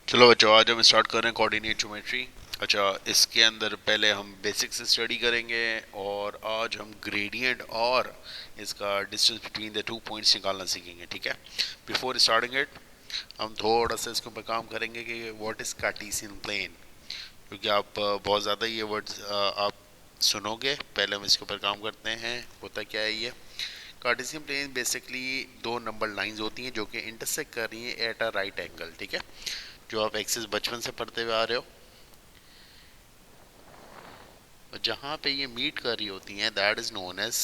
चलो बच्चों, आज हम स्टार्ट कर रहे हैं कोऑर्डिनेट ज्योमेट्री। अच्छा, इसके अंदर पहले हम बेसिक से स्टडी करेंगे और आज हम ग्रेडियंट और इसका distance between the two points निकालना सीखेंगे। ठीक है। बिफोर स्टार्टिंग इट, हम थोड़ा सा इसके ऊपर काम करेंगे कि व्हाट इज़ कार्टेशियन प्लेन, क्योंकि आप बहुत ज़्यादा ये वर्ड्स आप सुनोगे। पहले हम इसके ऊपर काम करते हैं, होता क्या है ये। कार्टेशियन प्लेन बेसिकली दो नंबर लाइंस होती हैं जो कि इंटरसेक्ट कर रही हैं एट अ राइट एंगल। ठीक है, जो आप एक्सिस बचपन से पढ़ते हुए आ रहे हो, और जहां पे ये मीट कर रही होती हैं दैट इज नोन एज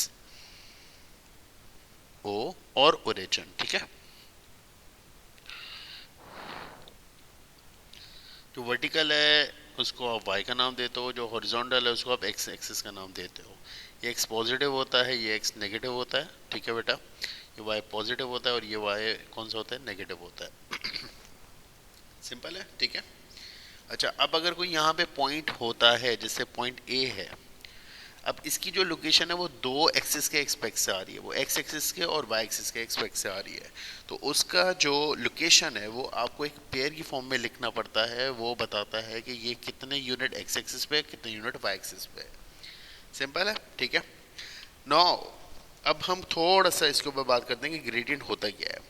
ओ और ओरिजिन। ठीक है। जो वर्टिकल है उसको आप वाई का नाम देते हो, जो हॉरिजॉन्टल है उसको आप एक्स एक्सिस का नाम देते हो। ये एक्स पॉजिटिव होता है, ये एक्स नेगेटिव होता है। ठीक है बेटा, ये वाई पॉजिटिव होता है और ये वाई कौन सा होता है, नेगेटिव होता है। सिंपल है। ठीक है। अच्छा, अब अगर कोई यहाँ पे पॉइंट होता है जैसे पॉइंट ए है, अब इसकी जो लोकेशन है वो दो एक्सिस के एक्सपेक्ट से आ रही है, वो एक्स एक्सिस के और वाई एक्सिस के एक्सपेक्ट से आ रही है। तो उसका जो लोकेशन है वो आपको एक पेयर की फॉर्म में लिखना पड़ता है। वो बताता है कि ये कितने यूनिट एक्स एक्सिस पे, कितने यूनिट वाई एक्सिस पे। सिंपल है। ठीक है। नो, अब हम थोड़ा सा इसके ऊपर बात करते हैं कि ग्रेडियंट होता क्या है।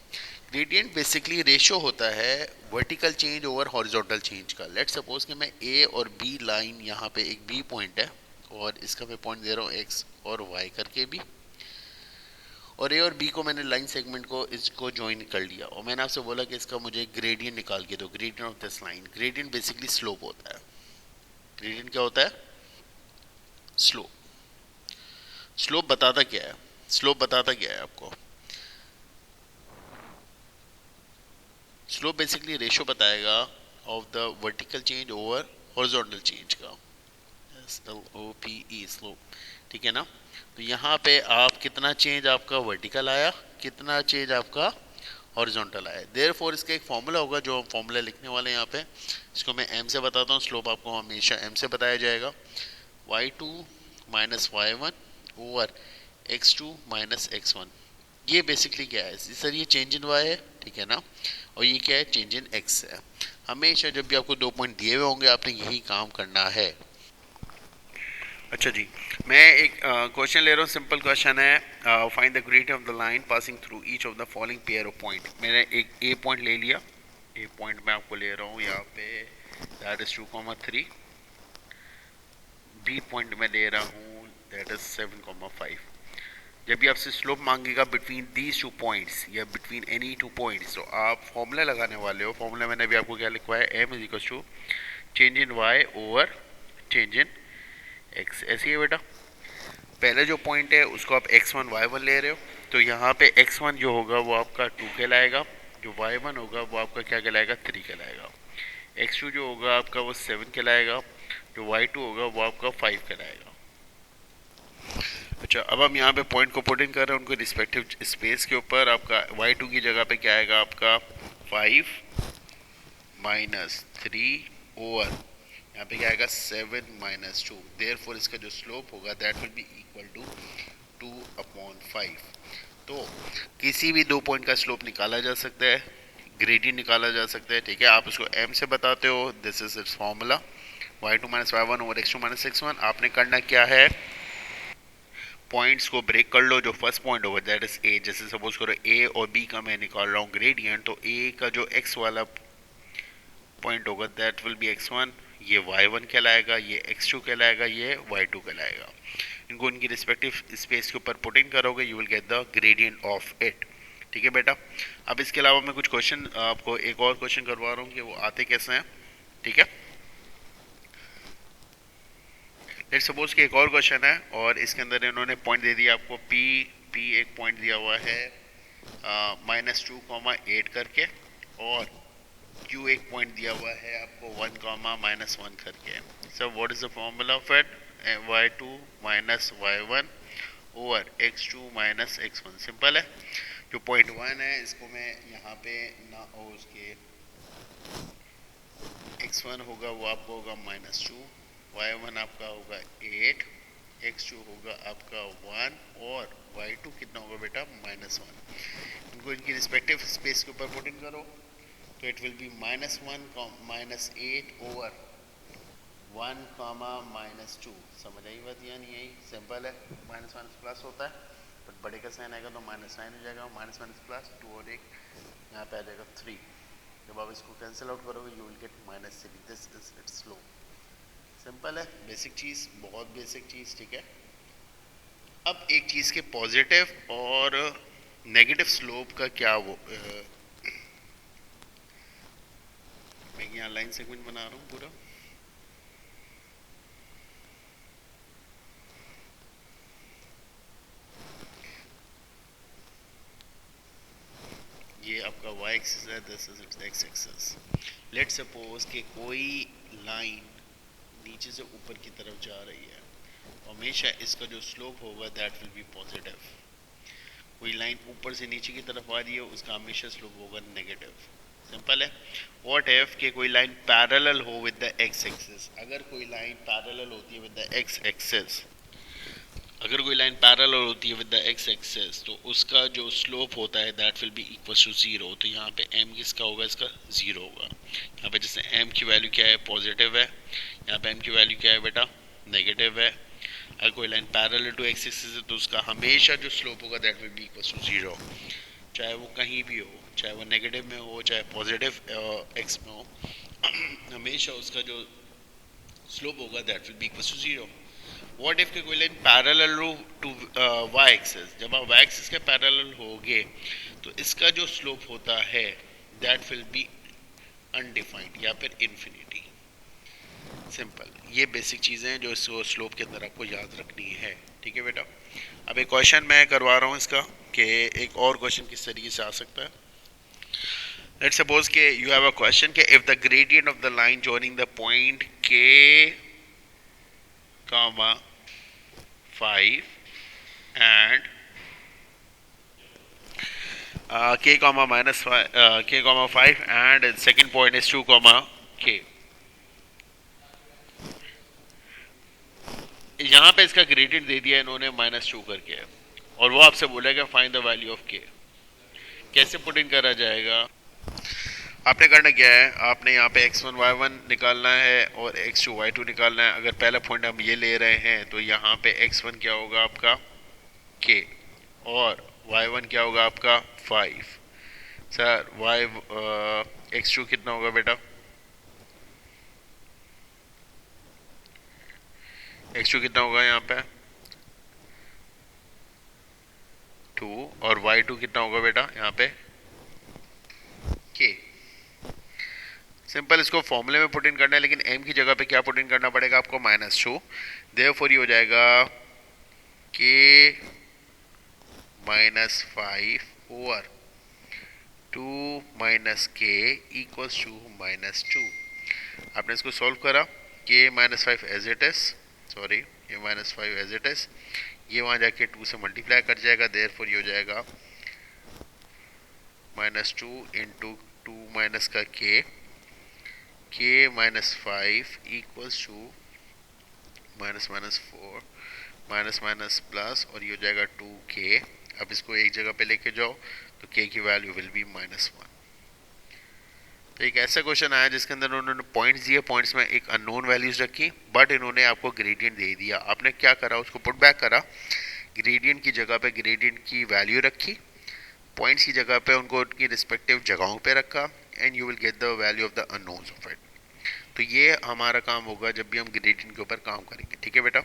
ग्रेडियंट बेसिकली रेशियो होता है vertical change over horizontal change का। लेट सपोज कि मैं ए और बी लाइन, यहाँ पे एक बी पॉइंट है और इसका मैं पॉइंट दे रहा हूँ एक्स और वाई करके भी, और ए और बी को मैंने लाइन सेगमेंट को इसको ज्वाइन कर लिया और मैंने आपसे बोला कि इसका मुझे ग्रेडियंट निकाल के दो। Gradient of this line, gradient basically slope होता है। ग्रेडियंट क्या होता है, स्लोप। स्लोप बताता क्या है, स्लोप बताता क्या है आपको, स्लोप बेसिकली रेशियो बताएगा of the vertical change over horizontal change का। S L O P E, slope. ठीक है ना। तो यहाँ पे आप कितना चेंज आपका वर्टिकल आया, कितना चेंज आपका हॉरिजॉन्टल आया। देयर फोर इसका एक फॉर्मूला होगा जो हम फॉर्मूला लिखने वाले हैं यहाँ पे। इसको मैं एम से बताता हूँ, स्लोप आपको हमेशा एम से बताया जाएगा। Y two minus y one over x two minus x one. ये बेसिकली क्या है सर, ये चेंज इन वाई है। ठीक है ना। और ये क्या है, चेंज इन एक्स है। हमेशा जब भी आपको दो पॉइंट दिए हुए होंगे आपने यही काम करना है। अच्छा जी, मैं एक क्वेश्चन ले रहा हूँ, सिंपल क्वेश्चन है। Find the gradient of the line passing through each of the following pair of point. मैंने एक ए पॉइंट ले लिया, ए पॉइंट मैं आपको ले रहा हूँ यहाँ पे, दैट इज 2,3। बी पॉइंट में ले रहा हूँ, दैट इज 7,5। जब भी आपसे स्लोप मांगेगा बिटवीन दीज टू पॉइंट्स या बिटवीन एनी टू पॉइंट्स, तो आप फॉर्मूला लगाने वाले हो। फॉर्मूला मैंने अभी आपको क्या लिखवाया, m is equal to change in y over change in x. ऐसे ही है बेटा। पहले जो पॉइंट है उसको आप x1 y1 ले रहे हो, तो यहाँ पे x1 जो होगा वो आपका 2 कहलाएगा, जो y1 होगा वो आपका क्या कहलाएगा, 3 कहलाएगा। x2 जो होगा आपका वो 7 कहलाएगा, जो y2 होगा वो आपका 5 कहलाएगा। अच्छा, अब हम यहाँ पे पॉइंट को पुट इन कर रहे हैं उनको रिस्पेक्टिव स्पेस के ऊपर। आपका y2 की जगह पे क्या आएगा, आपका 5 माइनस 3 ओवर यहाँ पे क्या आएगा, 7 माइनस 2। देयर फोर इसका जो स्लोप होगा that will be equal to 2/5। तो किसी भी दो पॉइंट का स्लोप निकाला जा सकता है, ग्रेडियंट निकाला जा सकता है। ठीक है, आप उसको m से बताते हो, this is its formula, y2 minus y one over x2 minus x1। आपने करना क्या है, पॉइंट्स को ब्रेक कर लो। जो फर्स्ट पॉइंट होगा दैट इज a, जैसे सपोज करो a और b का मैं निकाल रहा हूँ ग्रेडियंट, तो a का जो x वाला पॉइंट होगा दैट विल बी x1, ये y1 कहलाएगा, ये x2 कहलाएगा, ये y2 कहलाएगा। इनको उनकी रिस्पेक्टिव स्पेस के ऊपर पुट इन करोगे, you will get the gradient of it. ठीक है बेटा। अब इसके अलावा मैं कुछ क्वेश्चन आपको एक और क्वेश्चन करवा रहा हूँ कि वो आते कैसे हैं। ठीक है, लेट्स सपोज कि एक और क्वेश्चन है और इसके अंदर इन्होंने पॉइंट दे दिया आपको p, p एक पॉइंट दिया हुआ है -2,8 करके, और q एक पॉइंट दिया हुआ है आपको 1,-1 करके। So what is the formula of it, y2 minus y1 over x2 minus x1। Simple है। जो पॉइंट 1 है इसको मैं यहाँ पे ना, और उसके x1 होगा वो आपको होगा -2, y1 आपका होगा 8, x2 होगा आपका 1 और y2 कितना होगा बेटा, -1। इनको इनकी रिस्पेक्टिव स्पेस के ऊपर पुट इन करो, तो it will be -1 -8 over 1 comma -2। समझ आई बात या नहीं आई? सिंपल है, माइनस माइनस प्लस होता है, बट बड़े का साइन आएगा तो -9 हो जाएगा, माइनस माइनस प्लस 2 और 1 यहाँ पे आ जाएगा 3। जब आप इसको कैंसिल आउट करोगे you will get -3। This is it's slope. Simple है, बेसिक चीज़, बहुत बेसिक चीज़, ठीक है। अब एक चीज़ के पॉजिटिव और नेगेटिव स्लोप का क्या वो मैं यहाँ लाइन सेगमेंट बना रहा हूँ पूरा। ये आपका y एक्सिस है, this is it's x axis. Let's suppose कि कोई लाइन नीचे से ऊपर की तरफ जा रही है, हमेशा इसका जो स्लोप होगा दैट विल बी पॉजिटिव। कोई लाइन ऊपर से नीचे की तरफ आ रही है, उसका हमेशा स्लोप होगा नेगेटिव। सिंपल है। व्हाट इफ कि कोई लाइन पैरेलल हो विद द x एक्सिस। अगर कोई लाइन पैरेलल होती है विद द x एक्सिस, अगर कोई लाइन पैरेलल होती है विद द x एक्सिस, तो उसका जो स्लोप होता है that will be equal to 0। तो यहाँ पे m किसका होगा? इसका 0 होगा। यहाँ पे जैसे m की वैल्यू क्या है? पॉजिटिव है। यहाँ पे m की वैल्यू क्या है बेटा? नेगेटिव है। अगर कोई line parallel to x axis है तो उसका हमेशा जो स्लोप होगा that will be equal to 0, चाहे वो कहीं भी हो, चाहे वो नेगेटिव में हो, चाहे पॉजिटिव x में हो, हमेशा उसका जो स्लोप होगा that will be equal to 0। What if के कोई line parallel to y axis. जब आप y एक्सिस के पैरेलल होगे तो इसका जो स्लोप होता है दैट विल बी अनडिफाइंड या फिर इन्फिनिटी। सिंपल, ये बेसिक चीज़ें हैं जो इस स्लोप के अंदर आपको याद रखनी है, ठीक है बेटा। अब एक क्वेश्चन मैं करवा रहा हूँ इसका कि एक और क्वेश्चन किस तरीके से आ सकता है। लेट्स सपोज के यू हैव अ क्वेश्चन कि if the gradient of the line joining the point k, 5 and k comma minus 5 k comma 5 and second point is 2 comma k। यहाँ पे इसका ग्रेडियंट दे दिया इन्होंने -2 करके, और वो आपसे बोलेगा find the value of k। कैसे पुट इन करा जाएगा? आपने करना क्या है, आपने यहाँ पे x1 y1 निकालना है और x2 y2 निकालना है। अगर पहला पॉइंट हम ये ले रहे हैं तो यहाँ पे x1 क्या होगा आपका k और y1 क्या होगा आपका 5। सर x2 कितना होगा बेटा? x2 कितना होगा यहाँ पे? 2 और y2 कितना होगा बेटा यहाँ पे? k। सिंपल, इसको फॉर्मूले में पुट इन करना है, लेकिन m की जगह पे क्या पुट इन करना पड़ेगा आपको? -2। देयरफॉर ये हो जाएगा k -5 over 2 minus k equals to -2। आपने इसको सॉल्व करा, k -5 as it is, sorry ये -5 एज इट इज, ये वहाँ जाके 2 से मल्टीप्लाई कर जाएगा। देयरफॉर ये हो जाएगा -2 इंटू 2 माइनस का k -5 equals to -4 minus plus, और ये हो जाएगा 2k। अब इसको एक जगह पे लेके जाओ तो k की वैल्यू विल बी -1। तो एक ऐसा क्वेश्चन आया जिसके अंदर उन्होंने पॉइंट्स दिए, पॉइंट्स में एक अननोन वैल्यूज रखी, बट इन्होंने आपको ग्रेडियंट दे दिया। आपने क्या करा, उसको पुट बैक करा, ग्रेडियंट की जगह पे ग्रेडियंट की वैल्यू रखी, पॉइंट्स की जगह पे उनको उनकी रिस्पेक्टिव जगहों पे रखा, and you will get the value of the unknowns of it. तो ये हमारा काम होगा जब भी हम ग्रेडियंट के ऊपर काम करेंगे, ठीक है बेटा।